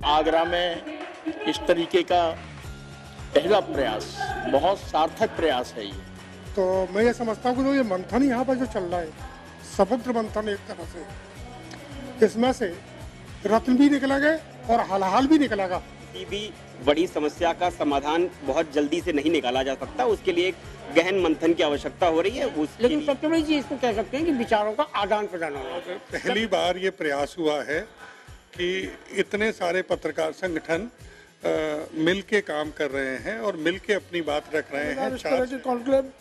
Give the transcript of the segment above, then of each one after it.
आगरा में इस तरीके का पहला प्रयास, बहुत सार्थक प्रयास है ये। तो मैं ये समझता हूँ कि जो ये मंथन यहाँ पर जो चल रहा है, समुद्र मंथन एक तरह से, इसमें से रत्न भी निकलेगा और हलाल भी निकलेगा। किसी भी बड़ी समस्या का समाधान बहुत जल्दी से नहीं निकाला जा सकता, उसके लिए एक गहन मंथन की आवश्यकता हो रही है। लेकिन सबसे बड़ी चीज इसको कह सकते हैं कि विचारों का आदान प्रदान होना। पहली बार ये प्रयास हुआ है कि इतने सारे पत्रकार संगठन मिल के काम कर रहे हैं और मिल के अपनी बात रख रहे हैं। इस तरह के कॉन्क्लेव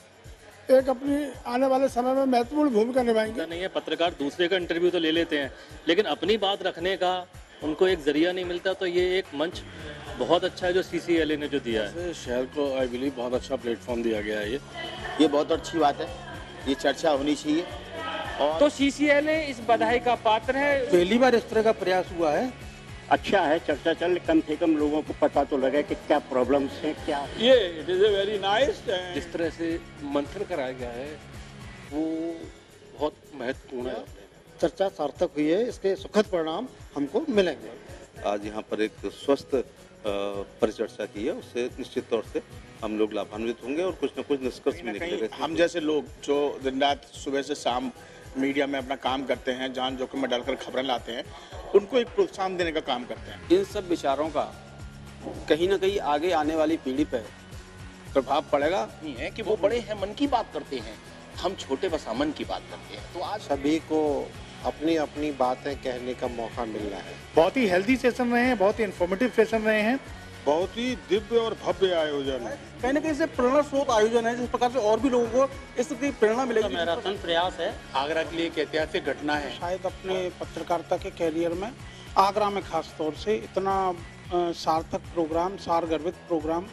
एक अपनी आने वाले समय में महत्वपूर्ण भूमिका निभाएंगे। नहीं है, पत्रकार दूसरे का इंटरव्यू तो ले लेते हैं, लेकिन अपनी बात रखने का उनको एक जरिया नहीं मिलता। तो ये एक मंच बहुत अच्छा है जो CCLA ने जो दिया है। शहर को आई बिलीव बहुत अच्छा प्लेटफॉर्म दिया गया है। ये बहुत अच्छी बात है, ये चर्चा होनी चाहिए। और तो CCLA इस बधाई का पात्र है। पहली बार इस तरह का प्रयास हुआ है। अच्छा है, चर्चा चल, कम से कम लोगों को पता तो लगे कि क्या प्रॉब्लम्स हैं, क्या ये it is a very nice. जिस तरह से मंथन कराया गया है वो बहुत महत्वपूर्ण है। चर्चा सार्थक हुई है, इसके सुखद परिणाम हमको मिलेंगे। आज यहाँ पर एक स्वस्थ परिचर्चा की है, उससे निश्चित तौर से हम लोग लाभान्वित होंगे और कुछ न कुछ निष्कर्ष भी निकलेगा। हम जैसे लोग जो दिन रात सुबह से शाम मीडिया में अपना काम करते हैं, जान जोखिम में डालकर खबरें लाते हैं, उनको एक प्रोत्साहन देने का काम करते हैं। इन सब विचारों का कहीं ना कहीं आगे आने वाली पीढ़ी पर प्रभाव पड़ेगा। नहीं है कि वो बड़े हैं, मन की बात करते हैं, हम छोटे बसामन की बात करते हैं। तो आज सभी को अपनी अपनी बातें कहने का मौका मिल रहा है। बहुत ही हेल्दी सेशन रहे हैं, बहुत ही इन्फॉर्मेटिव सेशन रहे हैं। बहुत ही दिव्य और भव्य आयोजन है। कहीं ना कहीं से प्रेरणा स्रोत आयोजन है, जिस प्रकार से और भी लोगों को इससे प्रेरणा मिलेगी। मैराथन प्रयास है। आगरा के लिए एक ऐतिहासिक घटना है। शायद अपने पत्रकारिता के कैरियर में आगरा में खास तौर से इतना सार्थक प्रोग्राम, सारगर्भित प्रोग्राम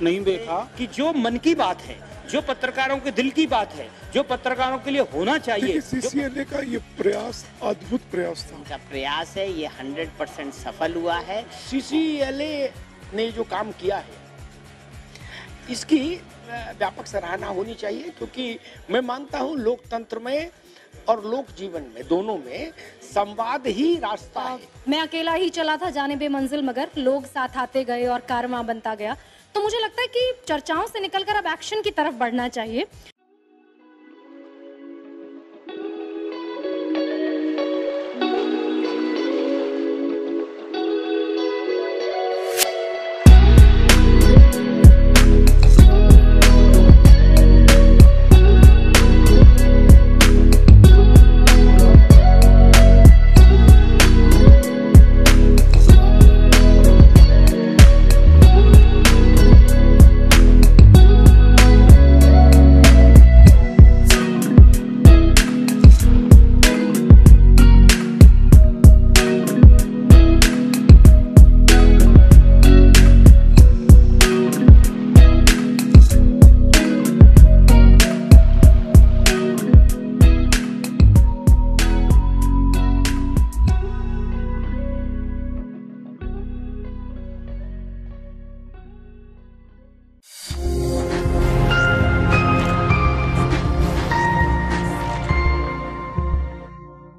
नहीं देखा। कि जो मन की बात है, जो पत्रकारों के दिल की बात है, जो पत्रकारों के लिए होना चाहिए। CCLA का ये प्रयास अद्भुत प्रयास था। का प्रयास है, ये 100% सफल हुआ है। CCLA ने जो काम किया है इसकी व्यापक सराहना होनी चाहिए, क्योंकि मैं मानता हूँ लोकतंत्र में और लोक जीवन में दोनों में संवाद ही रास्ता है। मैं अकेला ही चला था जाने बेमंजिल, मगर लोग साथ आते गए और कारवां बनता गया। तो मुझे लगता है कि चर्चाओं से निकलकर अब एक्शन की तरफ बढ़ना चाहिए।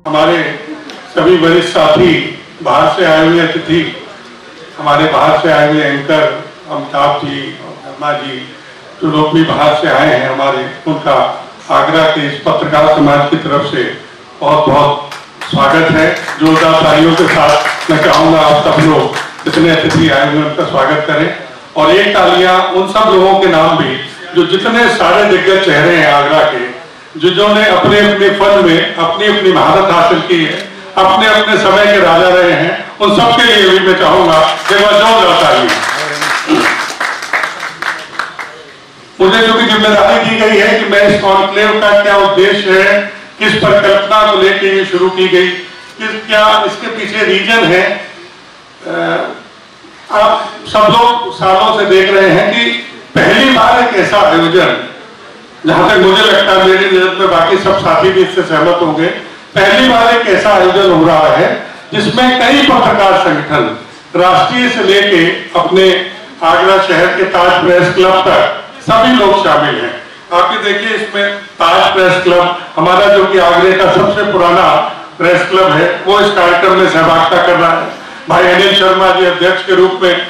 हमारे सभी वरिष्ठ साथी, बाहर से आए हुए अतिथि, हमारे बाहर से आए हुए एंकर अमिताभ जी और धर्मा जी, जो लोग भी बाहर से आए हैं हमारे, उनका आगरा के इस पत्रकार समाज की तरफ से बहुत बहुत स्वागत है। जोरदार तालियों के साथ मैं चाहूँगा आप सब लोग जितने अतिथि आए हुए उनका स्वागत करें। और एक तालियां उन सब लोगों के नाम भी जो जितने सारे दिग्गज चेहरे हैं आगरा के, जिन्होंने अपने अपने फन में अपनी अपनी महारत हासिल की है, अपने अपने समय के राजा रहे हैं, उन सबके लिए भी मैं चाहूंगा कि वह जोरदार तालियां। मुझे जो कि जिम्मेदारी दी गई है कि मैं इस कॉन्क्लेव का क्या उद्देश्य है, किस परिकल्पना को लेकर ये शुरू की गई, क्या इसके पीछे रीजन है। आप सब लोग सालों से देख रहे हैं कि पहली बार एक ऐसा आयोजन, जहां तक मुझे लगता है, मेरी नजर में बाकी सब साथी भी इससे सहमत होंगे, पहली बार एक ऐसा आयोजन हो रहा है जिसमें कई पत्रकार संगठन राष्ट्रीय से लेके अपने आगरा शहर के ताज प्रेस क्लब तक सभी लोग शामिल हैं। आप ये देखिए, इसमें ताज प्रेस क्लब हमारा, जो कि आगरे का सबसे पुराना प्रेस क्लब है, वो इस कार्यक्रम में सहभागिता कर रहा है। भाई अनिल शर्मा जी अध्यक्ष के रूप में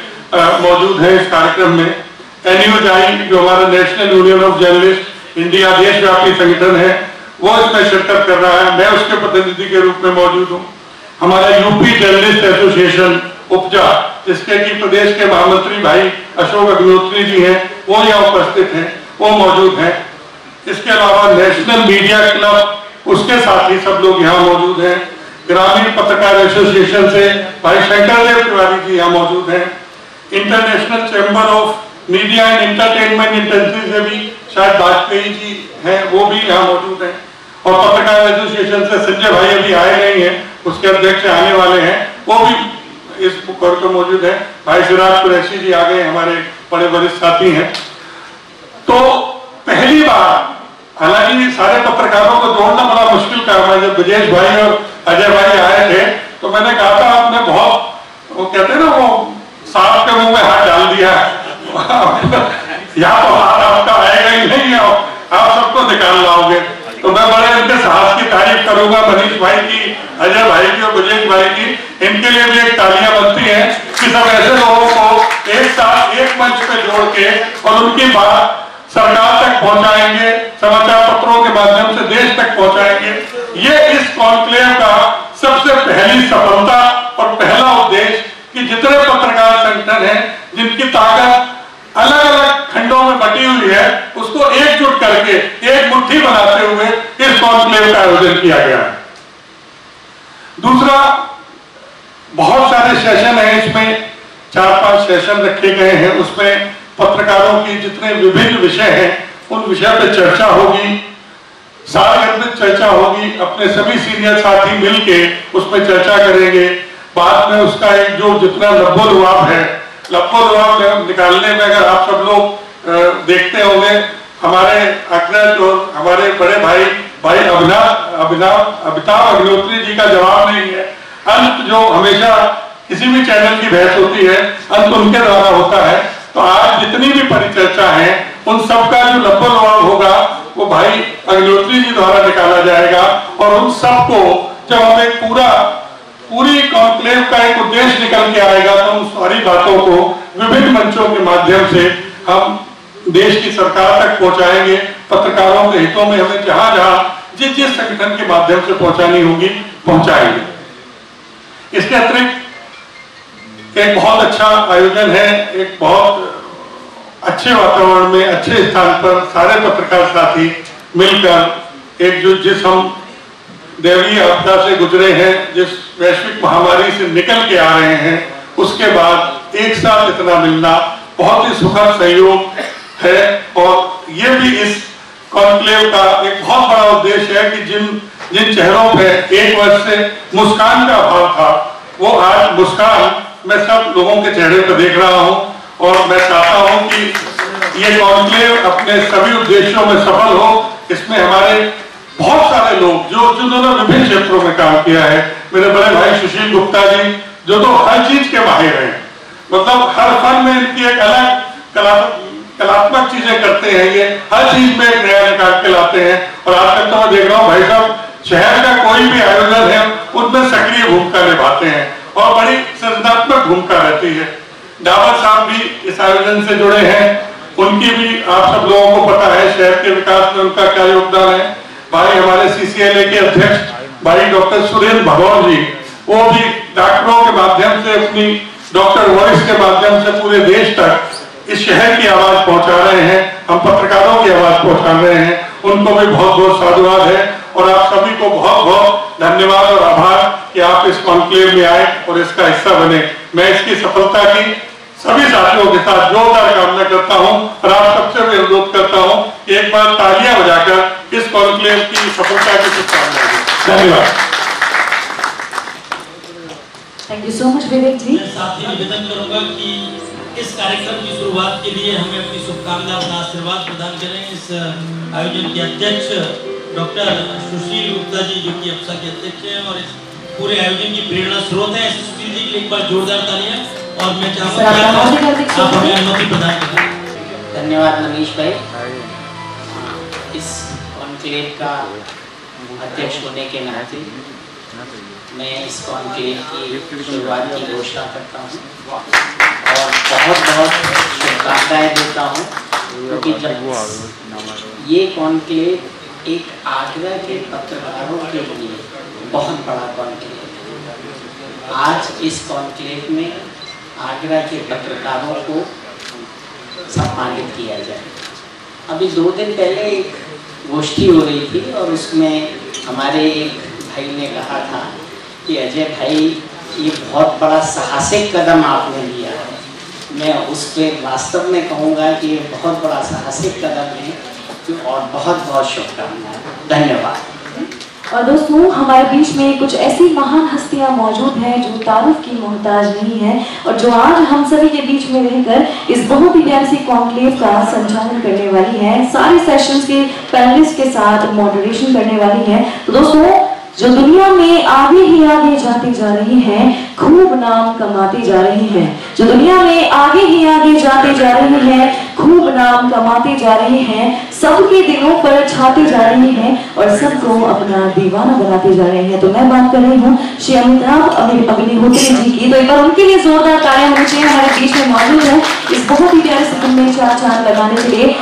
मौजूद हैं इस कार्यक्रम में। NUJ जो हमारा national union of journalist India देशव्यापी संगठन है, वो इसमें शिरकत कर रहा है, मैं उसके प्रतिनिधि के रूप में मौजूद हूँ। हमारा यूपी जर्नलिस्ट एसोसिएशन उपजा, जिसके की प्रदेश के महामंत्री भाई अशोक अग्निहोत्री जी हैं, वो यहाँ उपस्थित हैं, वो मौजूद हैं। इसके अलावा नेशनल मीडिया क्लब, उसके साथ ही सब लोग यहाँ मौजूद हैं। ग्रामीण पत्रकार एसोसिएशन से भाई शंकर देव तिवारी जी यहाँ मौजूद हैं। International chamber of media and entertainment industry से भी शायद वाजपेयी जी हैं, वो भी यहाँ मौजूद हैं। और पत्रकार एसोसिएशन से संजय भाई अभी आए नहीं हैं, उसके अध्यक्ष आने वाले हैं, वो भी इस मुकर में मौजूद है। भाई सिराज कुरैशी जी आ गए, हमारे बड़े वरिष्ठ साथी हैं। तो पहली बार, हालांकि सारे पत्रकारों को जोड़ना बड़ा मुश्किल काम है, जब ब्रजेश भाई और अजय भाई आए थे तो मैंने कहा था आपने बहुत, वो कहते हैं ना, वो सांप के मुंह में हाथ डाल दिया यहाँ तो हाथ आपका आएगा ही नहीं, आप सबको निकाल लाओगे। तो मैं बड़े इनके साहस की तारीफ करूंगा, मनीष भाई की, अजय भाई की और ब्रजेश भाई की। इनके लिए भी एक तालियां बनती हैं कि सब ऐसे लोगों को एक साथ एक मंच पे जोड़ के और उनकी बात सरकार तक पहुंचाएंगे, समाचार पत्रों के माध्यम से देश तक पहुंचाएंगे। ये इस कॉन्क्लेव का सबसे पहली सफलता और पहला उद्देश्य कि जितने पत्रकार संगठन हैं जिनकी ताकत अलग अलग खंडों में बटी हुई है, उसको एकजुट करके एक मुट्ठी बनाते हुए इस कॉन्क्लेव का आयोजन किया गया है। दूसरा, बहुत सारे सेशन हैं, इसमें 4-5 सेशन रखे गए हैं। उसमें पत्रकारों की जितने विभिन्न विषय हैं उन विषय पर चर्चा होगी, सारगर्भित चर्चा होगी। अपने सभी सीनियर साथी मिलके उसमें चर्चा करेंगे। बाद में उसका एक जो जितना लब्बो-लुआब है, लब्बो-लुआब निकालने में अगर आप सब लोग देखते होंगे, हमारे अग्रज और हमारे बड़े भाई अमिताभ अग्निहोत्री जी का जवाब नहीं है। अंत जो हमेशा किसी भी चैनल की बहस होती है, अंत उनके द्वारा होता है। तो आज जितनी भी परिचर्चा है उन सबका जो लब्बो-लुआब होगा वो भाई अग्निहोत्री जी द्वारा निकाला जाएगा। और उन सबको जब हम एक पूरी कॉन्क्लेव का एक उद्देश्य निकल के आएगा तो उन सारी बातों को विभिन्न मंचों के माध्यम से हम देश की सरकार तक पहुंचाएंगे। पत्रकारों के हितों में हमें जहां जहां जिस संगठन के माध्यम से पहुंचानी होगी पहुंचाएंगे। इसके अतिरिक्त एक बहुत अच्छा आयोजन है, एक बहुत अच्छे वातावरण में अच्छे स्थान पर सारे पत्रकार साथी मिलकर एक जो जिस हम दैवीय आपदा से गुजरे हैं, जिस वैश्विक महामारी से निकल के आ रहे हैं, उसके बाद एक साथ इतना मिलना बहुत ही सुखद संयोग है। और ये भी इस कॉन्क्लेव का एक बहुत बड़ा उद्देश्य है कि जिन चेहरों पे एक वर्ष से मुस्कान का अभाव था, वो आज मुस्कान मैं सब लोगों के चेहरे पर देख रहा हूं। और मैं चाहता हूं कि ये कॉन्क्लेव अपने सभी उद्देश्यों में सफल हो। इसमें हमारे बहुत सारे लोग जिन्होंने विभिन्न क्षेत्रों में काम किया है, मेरे बड़े भाई सुशील गुप्ता जी जो तो हर चीज के माहिर हैं, मतलब हर फन में इनकी एक अलग कलात्मक चीजें करते हैं, ये हर चीज में एक नया निकाल के लाते हैं। और आजकल तो मैं देख रहा हूँ भाई साहब, शहर का कोई भी आयोजन है उनमें सक्रिय भूमिका निभाते हैं और बड़ी सृजनात्मक भूमिका रहती है। डावर साहब भी इस आयोजन से जुड़े हैं, उनकी भी आप सब लोगों को पता है शहर के विकास में उनका क्या योगदान है। भाई हमारे CCLA के अध्यक्ष भाई डॉक्टर सुरेंद्र भगौर जी, वो भी डॉक्टरों के माध्यम से अपनी डॉक्टर वॉइस के माध्यम से पूरे देश तक इस शहर की आवाज पहुंचा रहे हैं, हम पत्रकारों की आवाज पहुंचा रहे हैं। उनको भी बहुत बहुत साधुवाद है और आप सभी को बहुत बहुत धन्यवाद और आभार कि आप इस कॉन्क्लेव में आए और इसका हिस्सा बने। मैं इसकी सफलता की सभी साथियों के साथ जोरदार कामना करता हूं और आप सबसे भी अनुरोध करता हूं कि एक बार तालियां बजाकर इस कॉन्क्लेव की सफलता की शुभकामनाएं दें। धन्यवाद। थैंक यू सो मच विवेक जी। मैं साथ ही निवेदन करूंगा कि इस कार्यक्रम की शुरुआत के लिए हमें अपनी शुभकामना और आशीर्वाद प्रदान करें। इस आयोजन के अध्यक्ष डॉक्टर सुशील गुप्ता जी जो कि अप्सा के अध्यक्ष हैं और इस पूरे आयोजन की प्रेरणा स्रोत है। सुशील जी के लिए एक बार जोरदार तालियां। और मैं चाहूँगा आप हमें अनुमति प्रदान करें। धन्यवाद मनीष भाई। इस कॉन्क्लेव का अध्यक्ष होने के नाते मैं इस कॉन्क्लेव की शुरुआत की घोषणा करता हूँ और बहुत बहुत शुभकामनाएं देता हूँ, क्योंकि जब ये कॉन्क्लेव एक आगरा के पत्रकारों के लिए बहुत बड़ा कॉन्क्लेव है। आज इस कॉन्क्लेव में आगरा के पत्रकारों को सम्मानित किया जाए। अभी 2 दिन पहले एक गोष्ठी हो रही थी और उसमें हमारे एक भाई ने कहा था कि अजय भाई, ये बहुत बड़ा साहसिक कदम आपने लिया है। मैं उस पर वास्तव में कहूँगा कि ये बहुत बड़ा साहसिक कदम है और बहुत बहुत शुभकामनाएं। धन्यवाद। और दोस्तों, हमारे बीच में कुछ ऐसी महान हस्तियां मौजूद हैं जो तारुफ की मोहताज नहीं है और जो आज हम सभी के बीच में रहकर इस बहुत ही प्यारी सी कॉन्क्लेव का संचालन करने वाली है, सारे सेशंस के पैनलिस्ट के साथ मॉडरेशन करने वाली है। तो दोस्तों, जो दुनिया में आगे ही आगे जाती जा रही हैं, खूब नाम कमाती जा रही हैं, जो दुनिया में आगे ही आगे जाती जा रही हैं, खूब नाम कमाती जा रही हैं, सबके दिलों पर छाती जा रही हैं और सबको अपना दीवाना बनाती जा रही हैं। तो मैं बात कर रही हूँ श्री अमिताभ अग्निहोत्री जी की। तो एक बार उनके लिए जोरदार तालियां होनी चाहिए। हमारे बीच में मौजूद है इस बहुत ही प्यारे से फिल्म में 4 चांद लगाने के लिए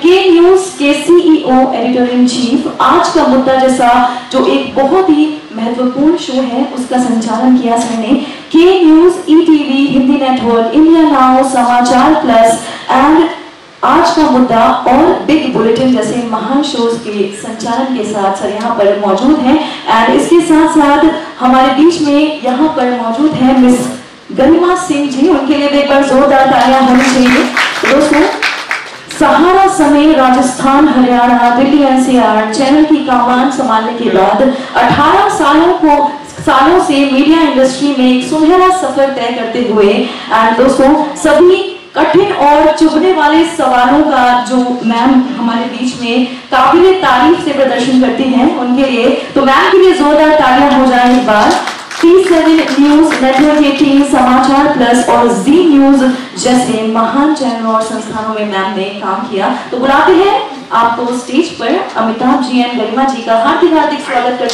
के न्यूज के CEO एडिटर इन चीफ। आज का मुद्दा जैसा जो एक बहुत ही महत्वपूर्ण शो है उसका संचालन किया सर ने। के news, ETV, Hindi network, India now, समाचार प्लस एंड आज का मुद्दा और बिग बुलेटिन जैसे महान शोज के संचालन के साथ सर यहाँ पर मौजूद हैं। एंड इसके साथ साथ हमारे बीच में यहाँ पर मौजूद है मिस गरिमा सिंह जी। उनके लिए एक बार जोरदार तालियां होनी चाहिए। दोस्तों, सहारा समेत राजस्थान, हरियाणा, दिल्ली NCR चैनल की कमान संभालने के बाद 18 सालों से मीडिया इंडस्ट्री में एक सुनहरा सफर तय करते हुए एंड दोस्तों, सभी कठिन और चुभने वाले सवालों का जो मैम हमारे बीच में काबिले तारीफ से प्रदर्शन करती हैं, उनके लिए तो मैम के लिए जोरदार तालियां हो जाए एक बार। T7 न्यूज, नेटवर्क 18, समाचार प्लस और Z न्यूज जैसे महान चैनलों और संस्थानों में मैम ने काम किया। तो बुलाते हैं आपको स्टेज पर अमिताभ जी एंड गरिमा जी का हार्दिक स्वागत करते हैं।